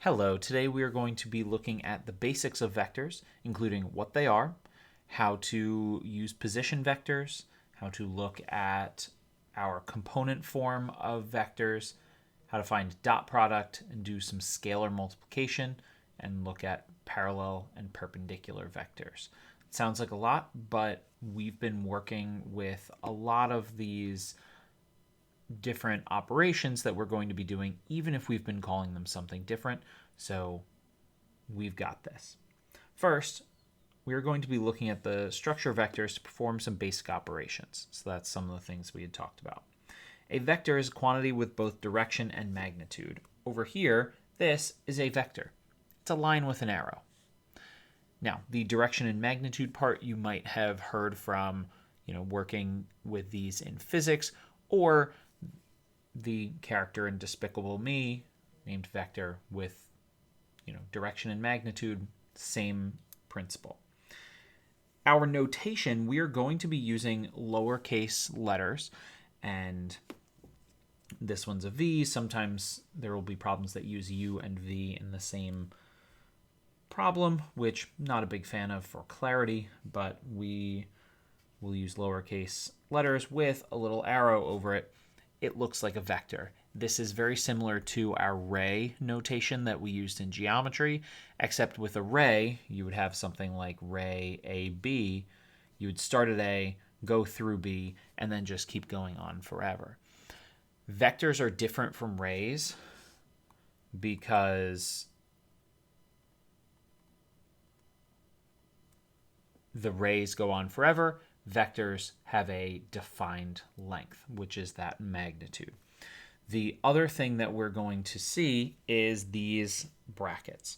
Hello, today we are going to be looking at the basics of vectors, including what they are, how to use position vectors, how to look at our component form of vectors, how to find dot product and do some scalar multiplication, and look at parallel and perpendicular vectors. It sounds like a lot, but we've been working with a lot of these different operations that we're going to be doing, even if we've been calling them something different. So we've got this. First, we're going to be looking at the structure of vectors to perform some basic operations. So that's some of the things we had talked about. A vector is a quantity with both direction and magnitude. Over here, this is a vector. It's a line with an arrow. Now, the direction and magnitude part you might have heard from, working with these in physics, or the character in Despicable Me named Vector with, direction and magnitude, same principle. Our notation, we are going to be using lowercase letters, and this one's a V. Sometimes there will be problems that use U and V in the same problem, which I'm not a big fan of for clarity, but we will use lowercase letters with a little arrow over it. It looks like a vector. This is very similar to our ray notation that we used in geometry, except with a ray, you would have something like ray AB. You would start at A, go through B, and then just keep going on forever. Vectors are different from rays because the rays go on forever. Vectors have a defined length, which is that magnitude. The other thing that we're going to see is these brackets.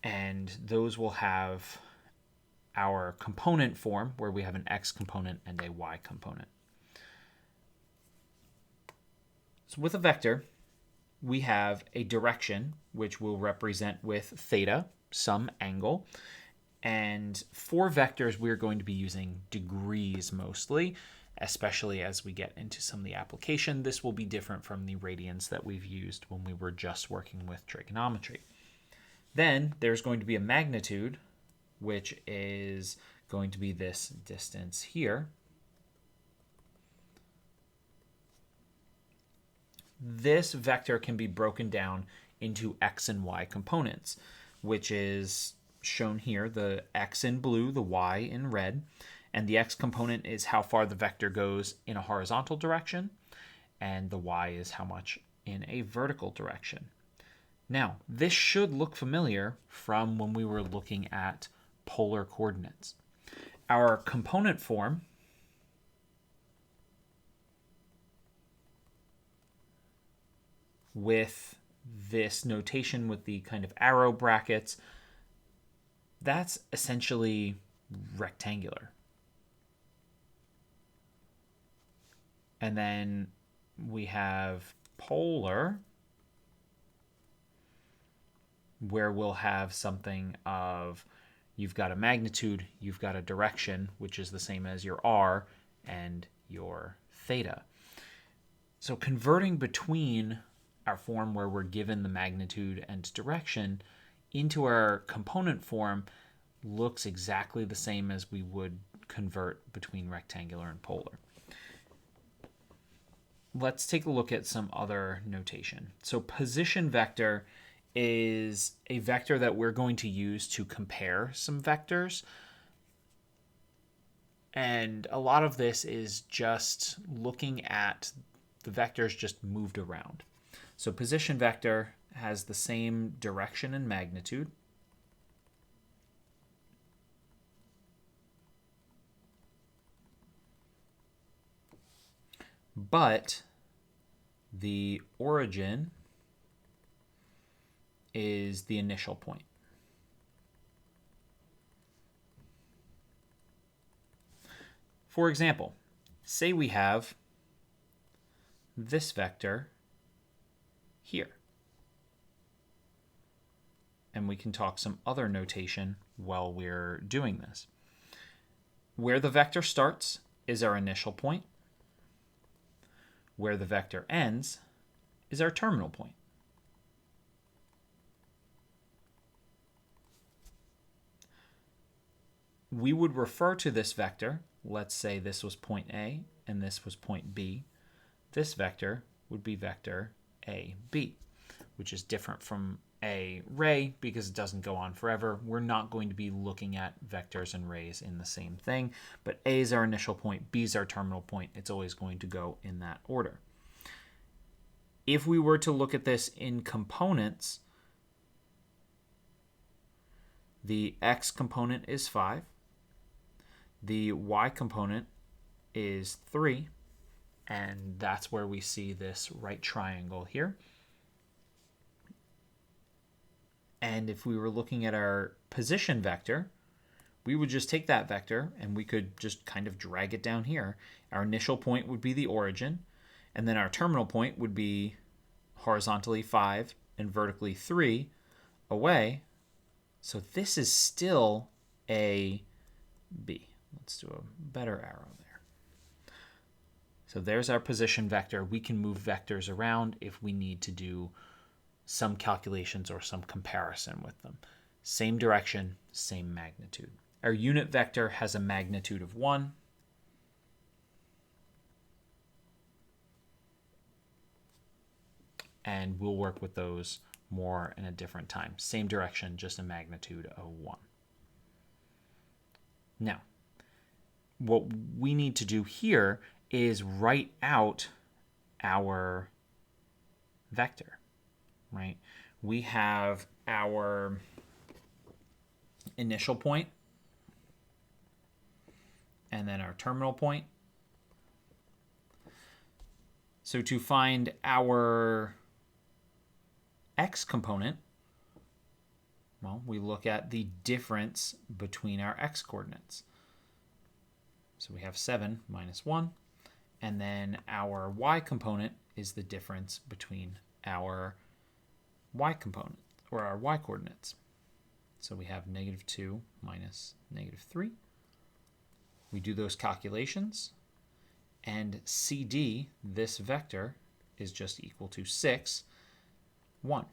And those will have our component form, where we have an x component and a y component. So with a vector, we have a direction, which we'll represent with theta, some angle. And for vectors, we're going to be using degrees mostly, especially as we get into some of the application. This will be different from the radians that we've used when we were just working with trigonometry. Then there's going to be a magnitude, which is going to be this distance here. This vector can be broken down into x and y components, which is shown here, the x in blue, the y in red, and the x component is how far the vector goes in a horizontal direction, and the y is how much in a vertical direction. Now, this should look familiar from when we were looking at polar coordinates. Our component form with this notation with the kind of arrow brackets, that's essentially rectangular. And then we have polar, where we'll have something of, you've got a magnitude, you've got a direction, which is the same as your r and your theta. So converting between our form where we're given the magnitude and direction into our component form looks exactly the same as we would convert between rectangular and polar. Let's take a look at some other notation. So position vector is a vector that we're going to use to compare some vectors. And a lot of this is just looking at the vectors just moved around. So position vector has the same direction and magnitude. But the origin is the initial point. For example, say we have this vector here. And we can talk some other notation while we're doing this. Where the vector starts is our initial point. Where the vector ends is our terminal point. we would refer to this vector, let's say this was point A and this was point B. This vector would be vector AB, which is different from a ray because it doesn't go on forever. We're not going to be looking at vectors and rays in the same thing, but A is our initial point, B is our terminal point. It's always going to go in that order. If we were to look at this in components, the x component is 5, the y component is 3, and that's where we see this right triangle here. And if we were looking at our position vector, we would just take that vector and we could just kind of drag it down here. Our initial point would be the origin, and then our terminal point would be horizontally 5 and vertically 3 away. So this is still a B. Let's do a better arrow there. So there's our position vector. We can move vectors around if we need to do some calculations or some comparison with them. Same direction, same magnitude. Our unit vector has a magnitude of 1. And we'll work with those more in a different time. Same direction, just a magnitude of 1. Now, what we need to do here is write out our vector, right? We have our initial point and then our terminal point. So to find our x component, well, we look at the difference between our x coordinates. So we have 7 minus 1, and then our y component is the difference between our y component, or our y coordinates. So we have -2 minus -3. We do those calculations, and CD, this vector, is just equal to 6, 1.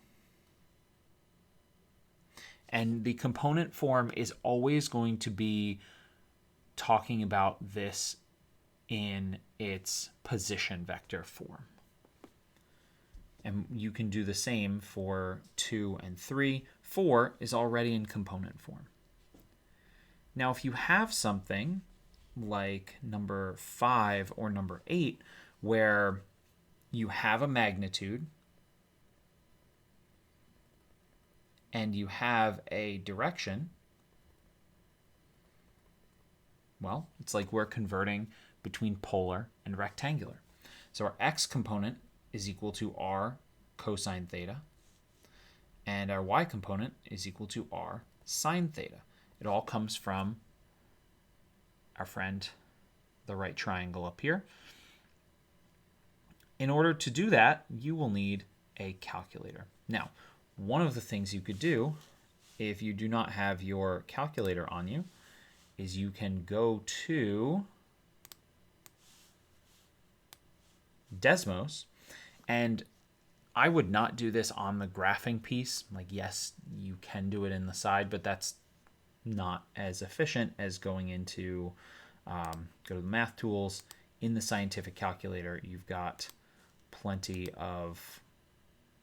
And the component form is always going to be talking about this in its position vector form. And you can do the same for 2 and 3. 4 is already in component form. Now, if you have something like number 5 or number 8, where you have a magnitude and you have a direction, well, it's like we're converting between polar and rectangular. So our x component is equal to r cosine theta, and our y component is equal to r sine theta. It all comes from our friend, the right triangle up here. In order to do that, you will need a calculator. Now, one of the things you could do, if you do not have your calculator on you, is you can go to Desmos, and I would not do this on the graphing piece. Like, yes, you can do it in the side, but that's not as efficient as going into, go to the math tools. In the scientific calculator, you've got plenty of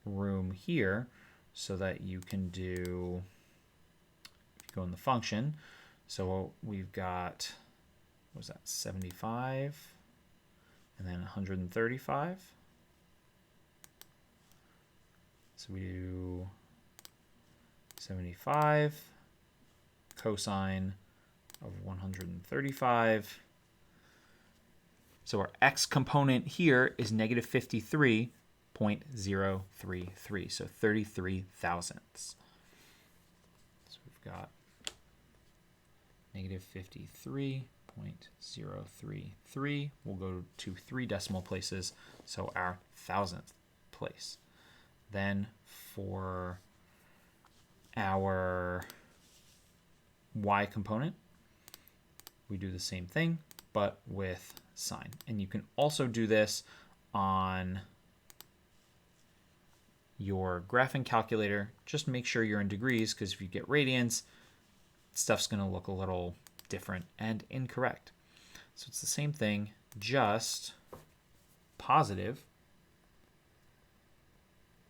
room here so that you can do, if you go in the function, so we've got, what was that, 75 and then 135. So we do 75 cosine of 135. So our x component here is negative 53.033, so 33 thousandths. So we've got negative 53.033. We'll go to 3 decimal places, so our thousandth place. Then for our y component, we do the same thing, but with sine. And you can also do this on your graphing calculator. Just make sure you're in degrees, because if you get radians, stuff's going to look a little different, and incorrect. So it's the same thing, just positive,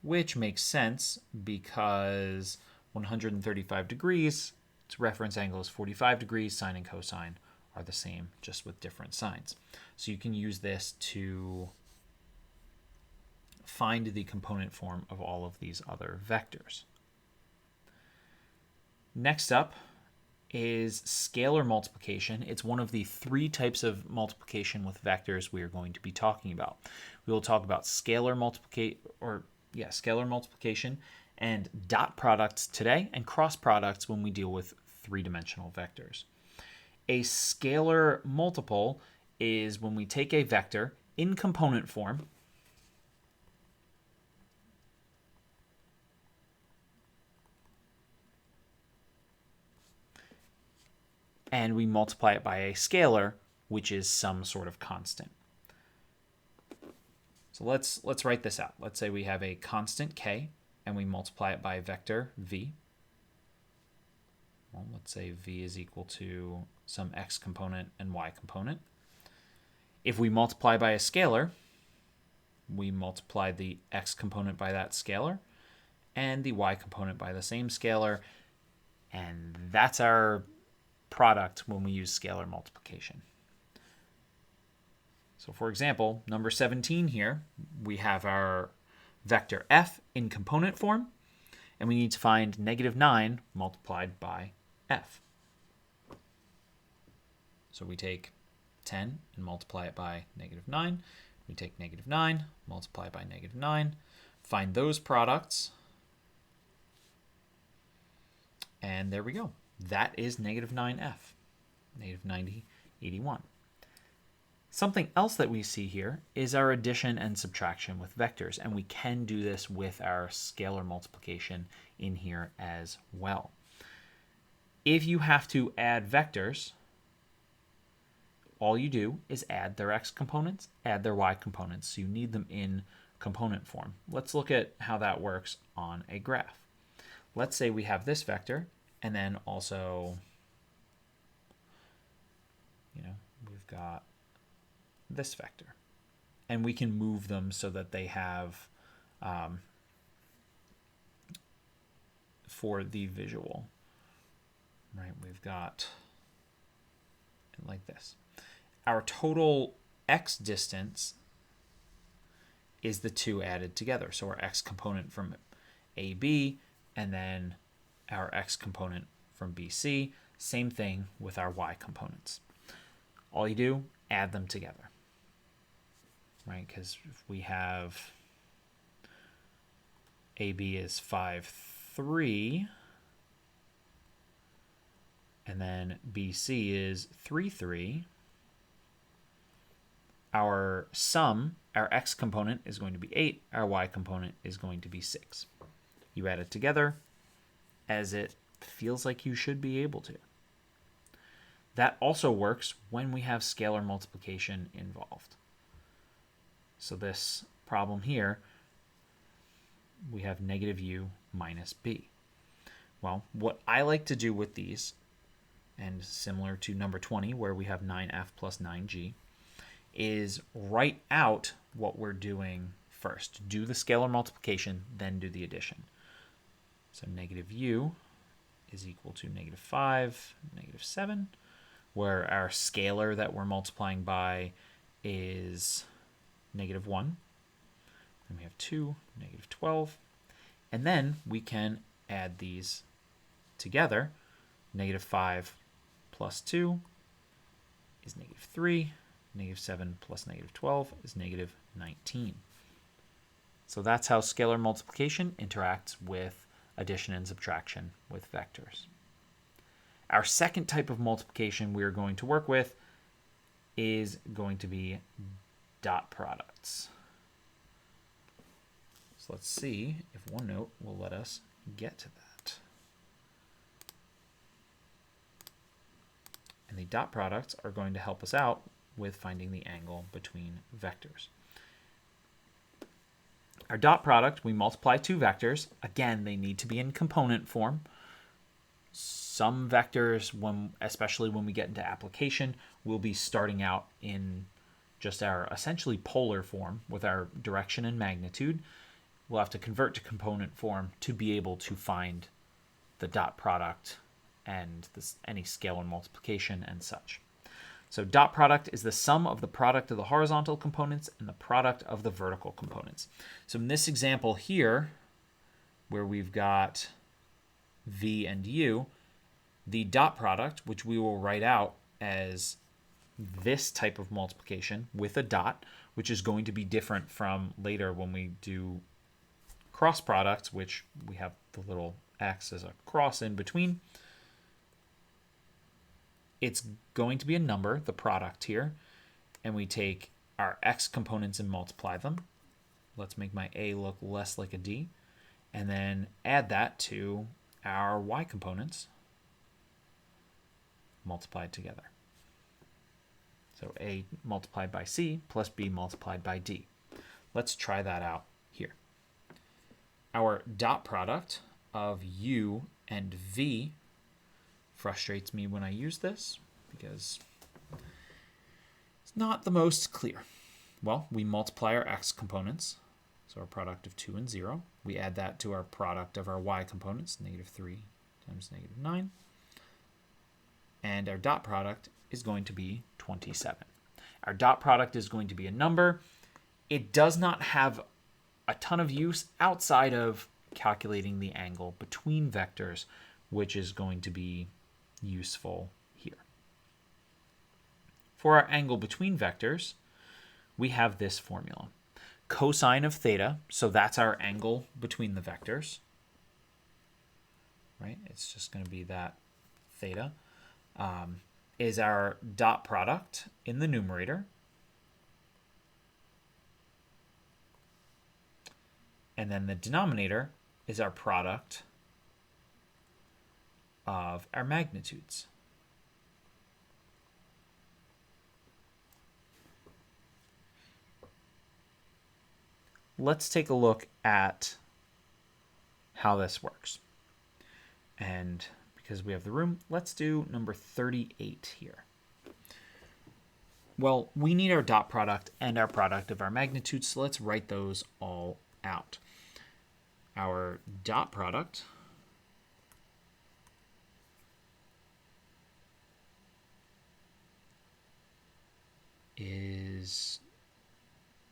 which makes sense because 135 degrees, its reference angle is 45 degrees, sine and cosine are the same, just with different signs. So you can use this to find the component form of all of these other vectors. Next up is scalar multiplication. It's one of the three types of multiplication with vectors we are going to be talking about. We will talk about scalar multiplication and dot products today, and cross products when we deal with three-dimensional vectors. A scalar multiple is when we take a vector in component form and we multiply it by a scalar, which is some sort of constant. So let's write this out. Let's say we have a constant k, and we multiply it by a vector v. Well, let's say v is equal to some x component and y component. If we multiply by a scalar, we multiply the x component by that scalar and the y component by the same scalar, and that's our product when we use scalar multiplication. So for example, number 17 here, we have our vector f in component form, and we need to find -9 multiplied by f. So we take 10 and multiply it by -9. We take -9, multiply by -9, find those products, and there we go. That is -9f, -90, 81. Something else that we see here is our addition and subtraction with vectors, and we can do this with our scalar multiplication in here as well. If you have to add vectors, all you do is add their x components, add their y components, so you need them in component form. Let's look at how that works on a graph. Let's say we have this vector, and then also, we've got this vector. And we can move them so that they have, for the visual, right, we've got it like this. Our total x distance is the two added together. So our x component from AB, and then our x component from BC. Same thing with our y components. All you do, add them together, right? Because if we have AB is 5, 3, and then BC is 3, 3, our sum, our x component is going to be 8, our y component is going to be 6. You add it together as it feels like you should be able to. That also works when we have scalar multiplication involved. So this problem here, we have -u minus b. Well, what I like to do with these, and similar to number 20 where we have 9f plus 9g, is write out what we're doing first. Do the scalar multiplication, then do the addition. So -u is equal to -5, -7, where our scalar that we're multiplying by is -1. Then we have 2, -12. And then we can add these together. -5 plus 2 is -3. -7 plus -12 is -19. So that's how scalar multiplication interacts with addition and subtraction with vectors. Our second type of multiplication we are going to work with is going to be dot products. So let's see if OneNote will let us get to that. And the dot products are going to help us out with finding the angle between vectors. Our dot product, we multiply two vectors. Again, they need to be in component form. So some vectors, especially when we get into application, we'll be starting out in just our essentially polar form with our direction and magnitude. We'll have to convert to component form to be able to find the dot product and any scale and multiplication and such. So dot product is the sum of the product of the horizontal components and the product of the vertical components. So in this example here, where we've got v and u, the dot product, which we will write out as this type of multiplication with a dot, which is going to be different from later when we do cross products, which we have the little x as a cross in between. It's going to be a number, the product here, and we take our x components and multiply them. Let's make my a look less like a d, and then add that to our y components multiplied together. So a multiplied by c plus b multiplied by d. Let's try that out here. Our dot product of u and v frustrates me when I use this because it's not the most clear. Well, we multiply our x components, so our product of 2 and 0. We add that to our product of our y components, -3 times -9. And our dot product is going to be 27. Our dot product is going to be a number. It does not have a ton of use outside of calculating the angle between vectors, which is going to be useful here. For our angle between vectors, we have this formula. Cosine of theta, so that's our angle between the vectors, right? It's just going to be that theta, is our dot product in the numerator. And then the denominator is our product of our magnitudes. Let's take a look at how this works. And because we have the room, let's do number 38 here. Well, we need our dot product and our product of our magnitudes, so let's write those all out. Our dot product is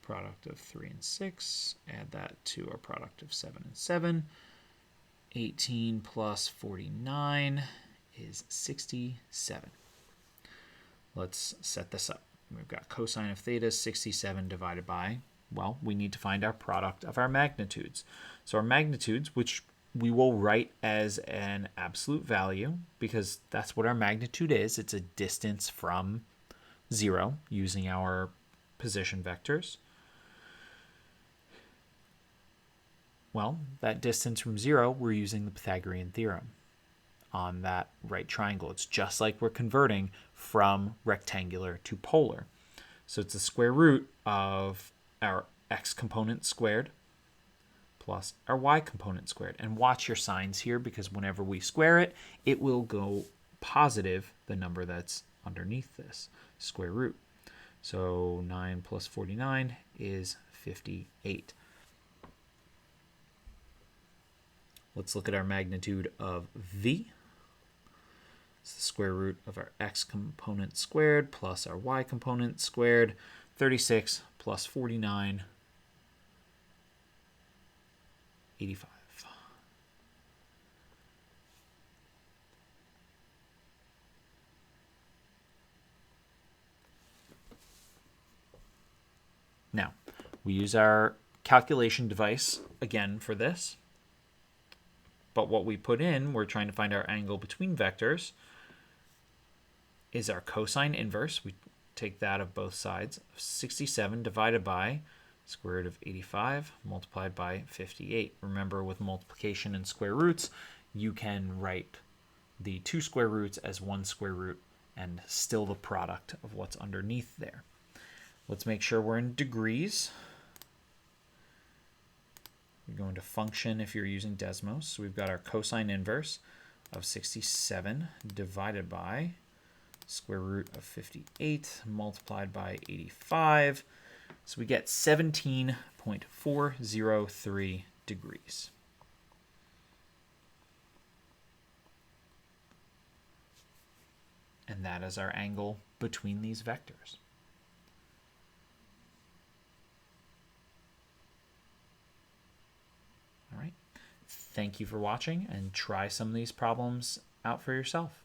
product of 3 and 6. Add that to our product of 7 and 7. 18 plus 49 is 67. Let's set this up. We've got cosine of theta 67 divided by, well, we need to find our product of our magnitudes. So our magnitudes, which we will write as an absolute value because that's what our magnitude is. It's a distance from 0 using our position vectors. Well, that distance from 0, we're using the Pythagorean theorem on that right triangle. It's just like we're converting from rectangular to polar. So it's the square root of our x component squared plus our y component squared. And watch your signs here because whenever we square it, it will go positive, the number that's underneath this square root. So 9 plus 49 is 58. Let's look at our magnitude of v. It's the square root of our x component squared plus our y component squared. 36 plus 49, 85. Now, we use our calculation device again for this. But what we put in, we're trying to find our angle between vectors, is our cosine inverse. We take that of both sides. 67 divided by square root of 85 multiplied by 58. Remember, with multiplication and square roots, you can write the two square roots as one square root and still the product of what's underneath there. Let's make sure we're in degrees. You're going to function if you're using Desmos. So we've got our cosine inverse of 67 divided by square root of 58 multiplied by 85. So we get 17.403 degrees. And that is our angle between these vectors. All right. Thank you for watching, and try some of these problems out for yourself.